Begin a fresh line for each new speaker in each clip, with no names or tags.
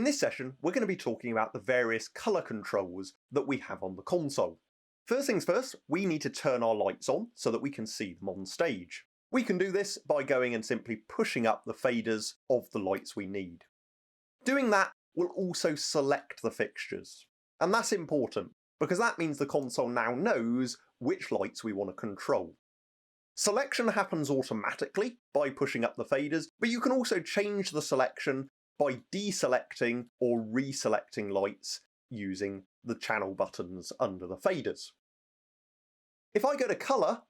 In this session, we're going to be talking about the various colour controls that we have on the console. First things first, we need to turn our lights on so that we can see them on stage. We can do this by going and simply pushing up the faders of the lights we need. Doing that will also select the fixtures. And that's important, because that means the console now knows which lights we want to control. Selection happens automatically by pushing up the faders, but you can also change the selection by deselecting or reselecting lights using the channel buttons under the faders. If I go to colour,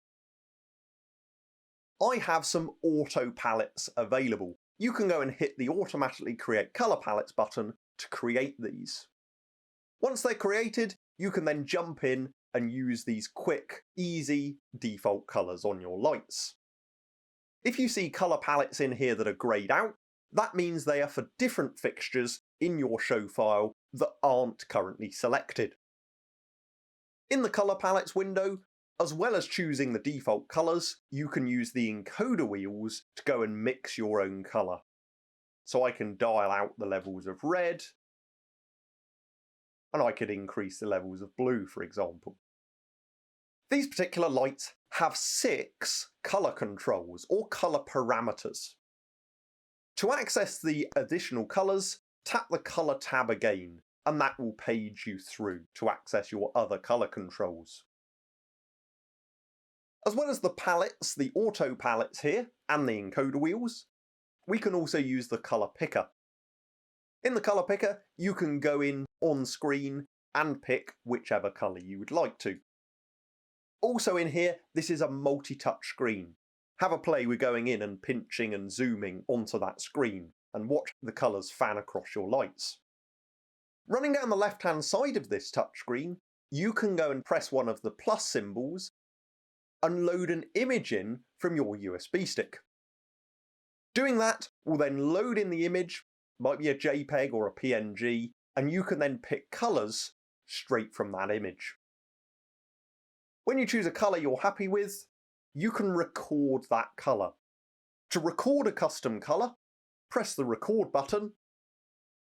I have some auto palettes available. You can go and hit the automatically create colour palettes button to create these. Once they're created, you can then jump in and use these quick, easy default colours on your lights. If you see colour palettes in here that are greyed out, that means they are for different fixtures in your show file that aren't currently selected. In the colour palettes window, as well as choosing the default colours, you can use the encoder wheels to go and mix your own colour. So I can dial out the levels of red, and I could increase the levels of blue, for example. These particular lights have 6 colour controls, or colour parameters. To access the additional colours, tap the Colour tab again, and that will page you through to access your other colour controls. As well as the palettes, the auto palettes here, and the encoder wheels, we can also use the colour picker. In the colour picker, you can go in on screen and pick whichever colour you would like to. Also in here, this is a multi-touch screen. Have a play with going in and pinching and zooming onto that screen, and watch the colours fan across your lights. Running down the left-hand side of this touchscreen, you can go and press one of the plus symbols and load an image in from your USB stick. Doing that will then load in the image, might be a JPEG or a PNG, and you can then pick colours straight from that image. When you choose a colour you're happy with, you can record that colour. To record a custom colour, press the record button,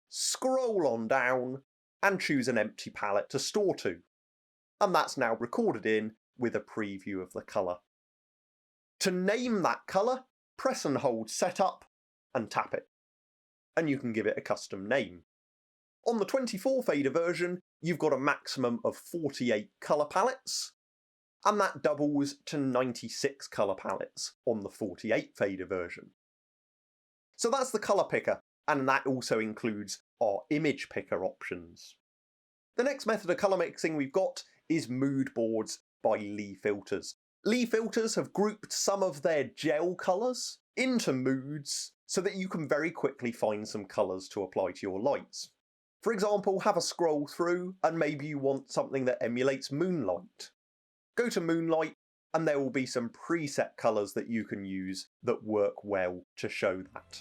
scroll on down, and choose an empty palette to store to. And that's now recorded in with a preview of the colour. To name that colour, press and hold Setup and tap it, and you can give it a custom name. On the 24 fader version, you've got a maximum of 48 colour palettes, and that doubles to 96 colour palettes on the 48 fader version. So that's the colour picker, and that also includes our image picker options. The next method of colour mixing we've got is mood boards by Lee Filters. Lee Filters have grouped some of their gel colours into moods so that you can very quickly find some colours to apply to your lights. For example, have a scroll through and maybe you want something that emulates moonlight. Go to Moonlight and there will be some preset colours that you can use that work well to show that.